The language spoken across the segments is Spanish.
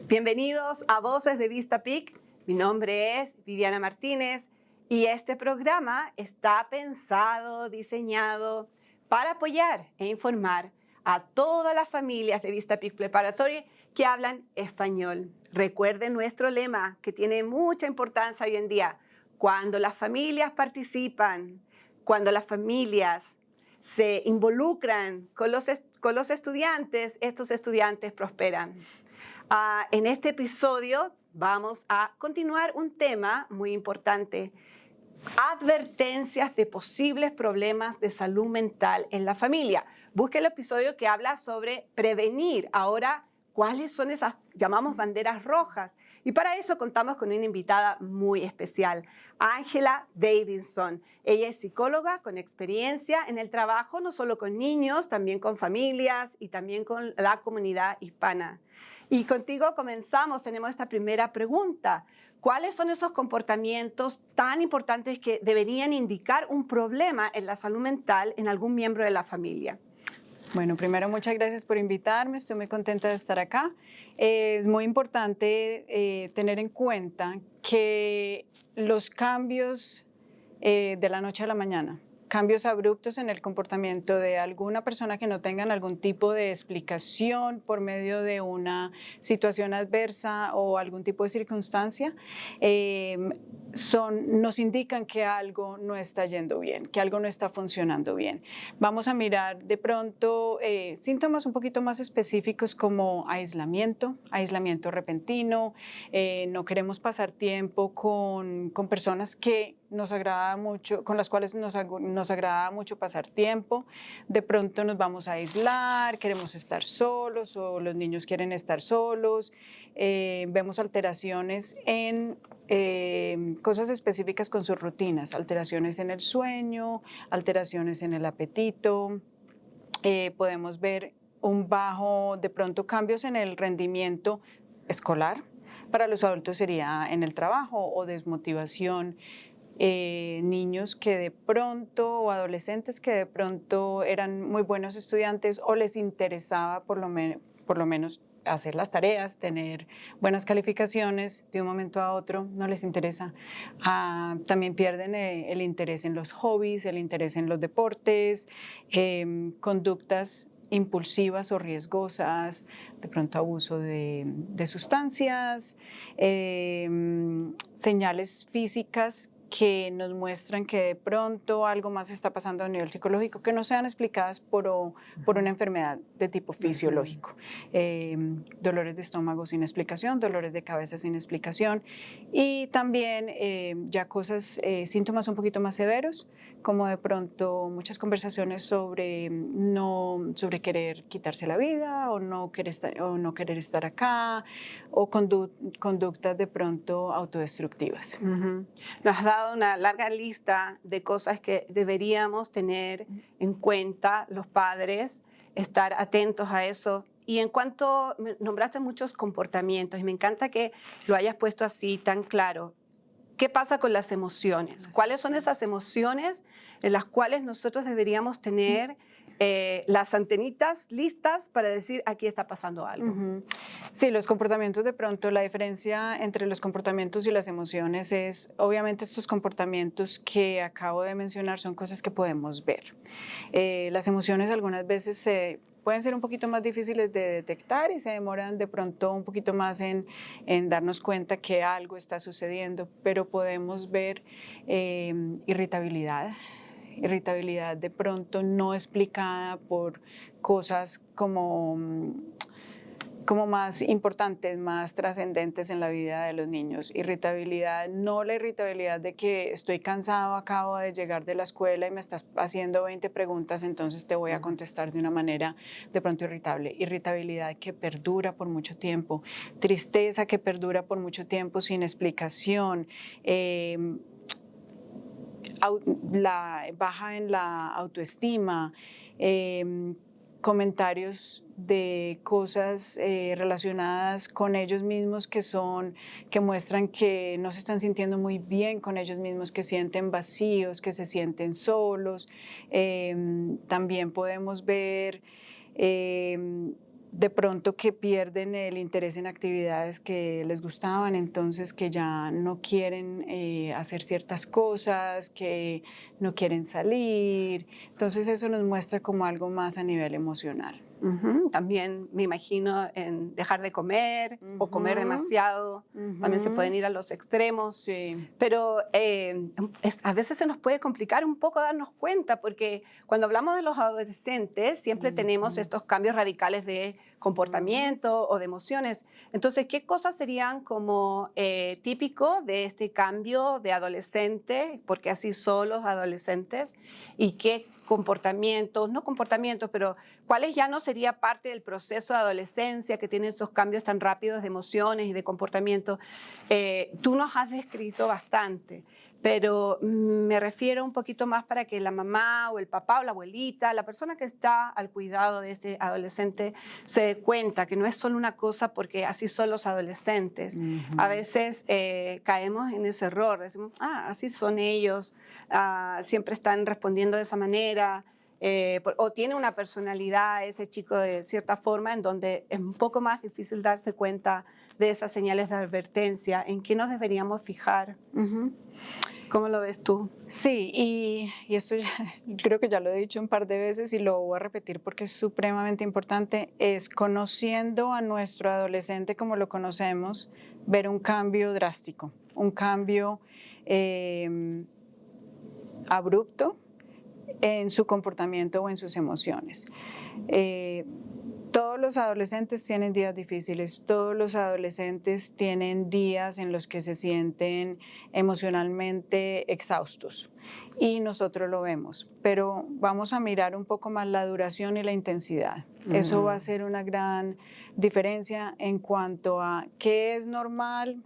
Bienvenidos a Voces de Vistapic. Mi nombre es Viviana Martínez y este programa está pensado, diseñado para apoyar e informar a todas las familias de Vistapic Preparatory que hablan español. Recuerden nuestro lema que tiene mucha importancia hoy en día. Cuando las familias participan, cuando las familias se involucran con los estudiantes, estos estudiantes prosperan. En este episodio vamos a continuar un tema muy importante: advertencias de posibles problemas de salud mental en la familia. Busque el episodio que habla sobre prevenir. Ahora, ¿cuáles son esas, llamamos banderas rojas? Y para eso contamos con una invitada muy especial, Ángela Davidson. Ella es psicóloga con experiencia en el trabajo, no solo con niños, también con familias y también con la comunidad hispana. Y contigo comenzamos, tenemos esta primera pregunta. ¿Cuáles son esos comportamientos tan importantes que deberían indicar un problema en la salud mental en algún miembro de la familia? Bueno, primero muchas gracias por invitarme, estoy muy contenta de estar acá. Es muy importante tener en cuenta que los cambios de la noche a la mañana, cambios abruptos en el comportamiento de alguna persona que no tengan algún tipo de explicación por medio de una situación adversa o algún tipo de circunstancia, nos indican que algo no está yendo bien, que algo no está funcionando bien. Vamos a mirar de pronto síntomas un poquito más específicos como aislamiento repentino, no queremos pasar tiempo con personas que nos agrada mucho, con las cuales nos agrada mucho pasar tiempo. De pronto nos vamos a aislar, queremos estar solos o los niños quieren estar solos. Vemos alteraciones en cosas específicas con sus rutinas, alteraciones en el sueño, alteraciones en el apetito. Podemos ver de pronto cambios en el rendimiento escolar. Para los adultos sería en el trabajo o desmotivación. Niños que de pronto o adolescentes que de pronto eran muy buenos estudiantes o les interesaba por lo menos hacer las tareas, tener buenas calificaciones, de un momento a otro no les interesa. También pierden el interés en los hobbies, el interés en los deportes, conductas impulsivas o riesgosas, de pronto abuso de sustancias, señales físicas que nos muestran que de pronto algo más está pasando a nivel psicológico, que no sean explicadas por una enfermedad de tipo fisiológico. Dolores de estómago sin explicación, dolores de cabeza sin explicación y también ya síntomas un poquito más severos, como de pronto muchas conversaciones sobre querer quitarse la vida o no querer estar acá, o conductas de pronto autodestructivas. Nos has dado una larga lista de cosas que deberíamos tener en cuenta los padres, estar atentos a eso. Y en cuanto nombraste muchos comportamientos, y me encanta que lo hayas puesto así tan claro. ¿Qué pasa con las emociones? ¿Cuáles son esas emociones en las cuales nosotros deberíamos tener las antenitas listas para decir aquí está pasando algo? Sí, los comportamientos, de pronto la diferencia entre los comportamientos y las emociones es, obviamente estos comportamientos que acabo de mencionar son cosas que podemos ver. Las emociones algunas veces pueden ser un poquito más difíciles de detectar y se demoran de pronto un poquito más en darnos cuenta que algo está sucediendo, pero podemos ver irritabilidad de pronto no explicada por cosas como más importantes, más trascendentes en la vida de los niños. Irritabilidad, no la irritabilidad de que estoy cansado, acabo de llegar de la escuela y me estás haciendo 20 preguntas, entonces te voy a contestar de una manera de pronto irritable. Irritabilidad que perdura por mucho tiempo, tristeza que perdura por mucho tiempo sin explicación, la baja en la autoestima, comentarios de cosas relacionadas con ellos mismos que muestran que no se están sintiendo muy bien con ellos mismos, que sienten vacíos, que se sienten solos. También podemos ver de pronto que pierden el interés en actividades que les gustaban, entonces que ya no quieren hacer ciertas cosas, que no quieren salir. Entonces eso nos muestra como algo más a nivel emocional. También me imagino en dejar de comer o comer demasiado. También se pueden ir a los extremos. Sí. Pero a veces se nos puede complicar un poco darnos cuenta, porque cuando hablamos de los adolescentes siempre tenemos estos cambios radicales de comportamiento o de emociones. Entonces, ¿qué cosas serían como típico de este cambio de adolescente? Porque así son los adolescentes. ¿Y qué comportamientos, no comportamientos, pero cuáles ya no sería parte del proceso de adolescencia que tiene estos cambios tan rápidos de emociones y de comportamiento? Tú nos has descrito bastante, pero me refiero un poquito más para que la mamá o el papá o la abuelita, la persona que está al cuidado de este adolescente, se dé cuenta que no es solo una cosa porque así son los adolescentes. A veces caemos en ese error, decimos, así son ellos, siempre están respondiendo de esa manera. O tiene una personalidad ese chico de cierta forma en donde es un poco más difícil darse cuenta de esas señales de advertencia. ¿En qué nos deberíamos fijar? ¿Cómo lo ves tú? Sí, y esto creo que ya lo he dicho un par de veces y lo voy a repetir porque es supremamente importante, es conociendo a nuestro adolescente como lo conocemos, ver un cambio drástico, un cambio abrupto en su comportamiento o en sus emociones. Todos los adolescentes tienen días difíciles, todos los adolescentes tienen días en los que se sienten emocionalmente exhaustos y nosotros lo vemos, pero vamos a mirar un poco más la duración y la intensidad. Eso va a ser una gran diferencia en cuanto a qué es normal.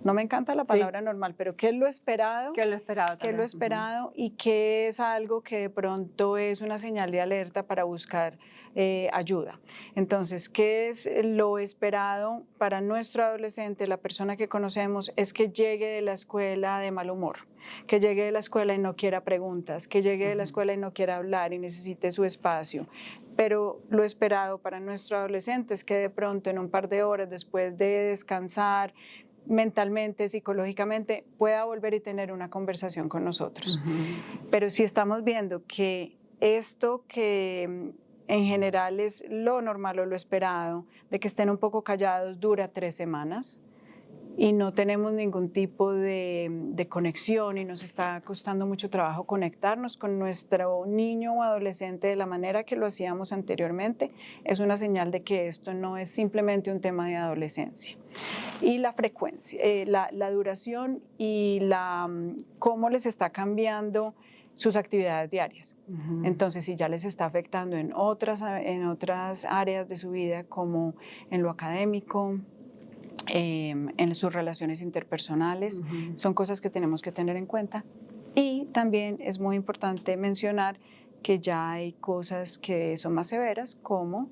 No me encanta la palabra normal, pero ¿qué es lo esperado? ¿Qué es lo esperado? ¿Qué es lo esperado? Y qué es algo que de pronto es una señal de alerta para buscar ayuda. Entonces, ¿qué es lo esperado para nuestro adolescente? La persona que conocemos es que llegue de la escuela de mal humor, que llegue de la escuela y no quiera preguntas, que llegue de la escuela y no quiera hablar y necesite su espacio. Pero lo esperado para nuestro adolescente es que de pronto en un par de horas después de descansar, mentalmente, psicológicamente, pueda volver y tener una conversación con nosotros. Pero si estamos viendo que esto que en general es lo normal o lo esperado, de que estén un poco callados, dura 3 semanas y no tenemos ningún tipo de conexión y nos está costando mucho trabajo conectarnos con nuestro niño o adolescente de la manera que lo hacíamos anteriormente, es una señal de que esto no es simplemente un tema de adolescencia. Y la frecuencia, la duración y cómo les está cambiando sus actividades diarias. Entonces, si ya les está afectando en otras áreas de su vida, como en lo académico, en sus relaciones interpersonales, son cosas que tenemos que tener en cuenta. Y también es muy importante mencionar que ya hay cosas que son más severas, como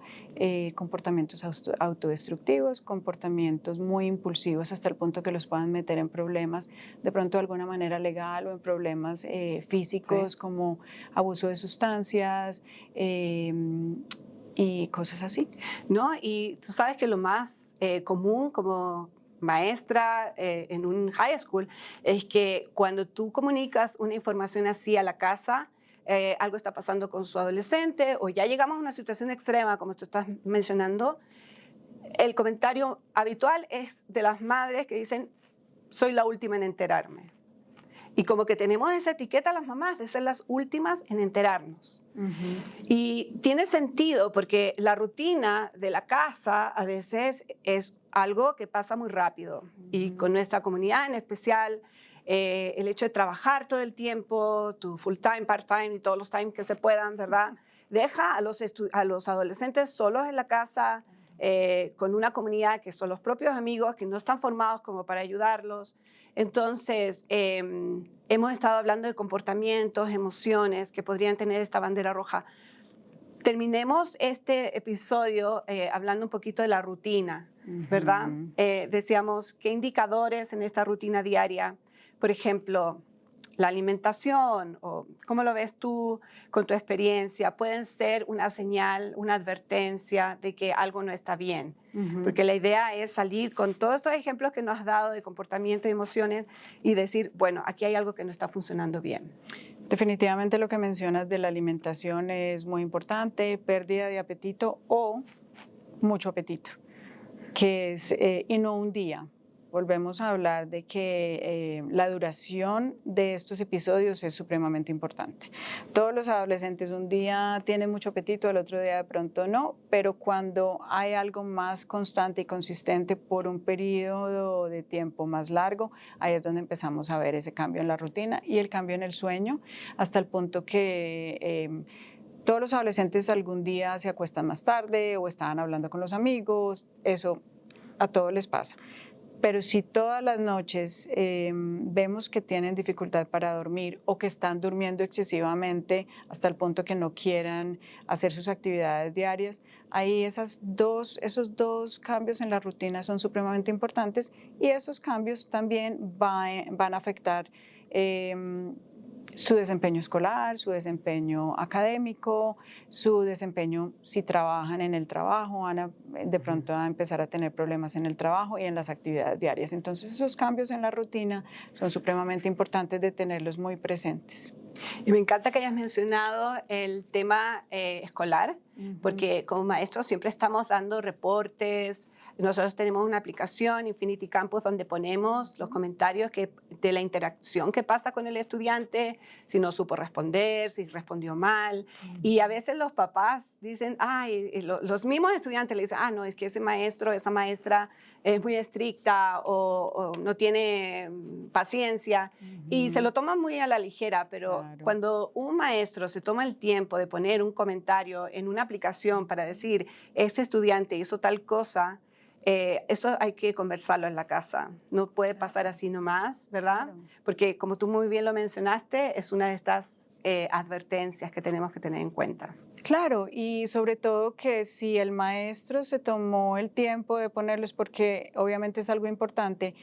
comportamientos autodestructivos, comportamientos muy impulsivos hasta el punto que los puedan meter en problemas, de pronto de alguna manera legal, o en problemas físicos, como abuso de sustancias y cosas así. ¿No? Y tú sabes que lo más común como maestra en un high school es que cuando tú comunicas una información así a la casa, algo está pasando con su adolescente o ya llegamos a una situación extrema, como tú estás mencionando, el comentario habitual es de las madres que dicen, soy la última en enterarme. Y como que tenemos esa etiqueta las mamás de ser las últimas en enterarnos. Y tiene sentido porque la rutina de la casa a veces es algo que pasa muy rápido. Y con nuestra comunidad en especial, el hecho de trabajar todo el tiempo, tu full time, part time y todos los times que se puedan, ¿verdad? Deja a los adolescentes solos en la casa, con una comunidad que son los propios amigos, que no están formados como para ayudarlos. Entonces, hemos estado hablando de comportamientos, emociones que podrían tener esta bandera roja. Terminemos este episodio hablando un poquito de la rutina, ¿verdad? Decíamos, ¿qué indicadores en esta rutina diaria? Por ejemplo, la alimentación, o cómo lo ves tú con tu experiencia, pueden ser una señal, una advertencia de que algo no está bien. Porque la idea es salir con todos estos ejemplos que nos has dado de comportamiento y emociones y decir, bueno, aquí hay algo que no está funcionando bien. Definitivamente lo que mencionas de la alimentación es muy importante, pérdida de apetito o mucho apetito, y no un día. Volvemos a hablar de que la duración de estos episodios es supremamente importante. Todos los adolescentes un día tienen mucho apetito, el otro día de pronto no, pero cuando hay algo más constante y consistente por un periodo de tiempo más largo, ahí es donde empezamos a ver ese cambio en la rutina y el cambio en el sueño, hasta el punto que todos los adolescentes algún día se acuestan más tarde o estaban hablando con los amigos, eso a todos les pasa. Pero si todas las noches vemos que tienen dificultad para dormir o que están durmiendo excesivamente hasta el punto que no quieran hacer sus actividades diarias, ahí esos dos cambios en la rutina son supremamente importantes y esos cambios también van a afectar su desempeño escolar, su desempeño académico, su desempeño si trabajan en el trabajo, van de pronto a empezar a tener problemas en el trabajo y en las actividades diarias. Entonces esos cambios en la rutina son supremamente importantes de tenerlos muy presentes. Y me encanta que hayas mencionado el tema escolar, porque como maestros siempre estamos dando reportes. Nosotros tenemos una aplicación, Infinity Campus, donde ponemos los comentarios de la interacción que pasa con el estudiante, si no supo responder, si respondió mal. Y a veces los papás dicen, los mismos estudiantes le dicen, no, es que ese maestro, esa maestra es muy estricta o no tiene paciencia. Y se lo toman muy a la ligera, pero cuando un maestro se toma el tiempo de poner un comentario en una aplicación para decir, este estudiante hizo tal cosa, eso hay que conversarlo en la casa. No puede pasar así nomás, ¿verdad? Claro. Porque como tú muy bien lo mencionaste, es una de estas advertencias que tenemos que tener en cuenta. Claro, y sobre todo que si el maestro se tomó el tiempo de ponerlos, porque obviamente es algo importante,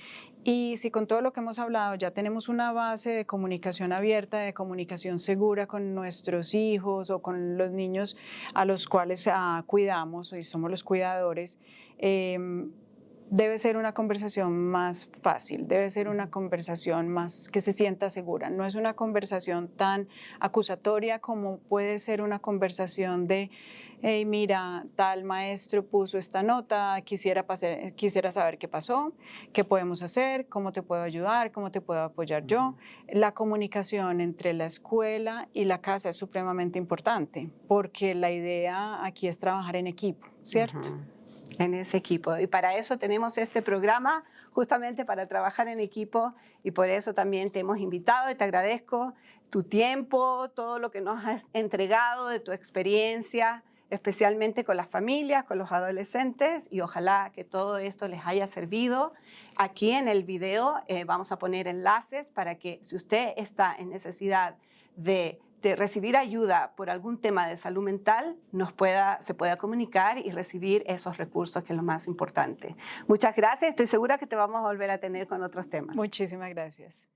y si con todo lo que hemos hablado ya tenemos una base de comunicación abierta, de comunicación segura con nuestros hijos o con los niños a los cuales cuidamos y somos los cuidadores, debe ser una conversación más fácil, debe ser una conversación más que se sienta segura. No es una conversación tan acusatoria como puede ser una conversación de, hey, mira, tal maestro puso esta nota, quisiera saber qué pasó, qué podemos hacer, cómo te puedo ayudar, cómo te puedo apoyar yo. La comunicación entre la escuela y la casa es supremamente importante porque la idea aquí es trabajar en equipo, ¿cierto? En ese equipo. Y para eso tenemos este programa, justamente para trabajar en equipo, y por eso también te hemos invitado y te agradezco tu tiempo, todo lo que nos has entregado de tu experiencia, especialmente con las familias, con los adolescentes, y ojalá que todo esto les haya servido. Aquí en el video vamos a poner enlaces para que si usted está en necesidad de recibir ayuda por algún tema de salud mental, se pueda comunicar y recibir esos recursos, que es lo más importante. Muchas gracias. Estoy segura que te vamos a volver a tener con otros temas. Muchísimas gracias.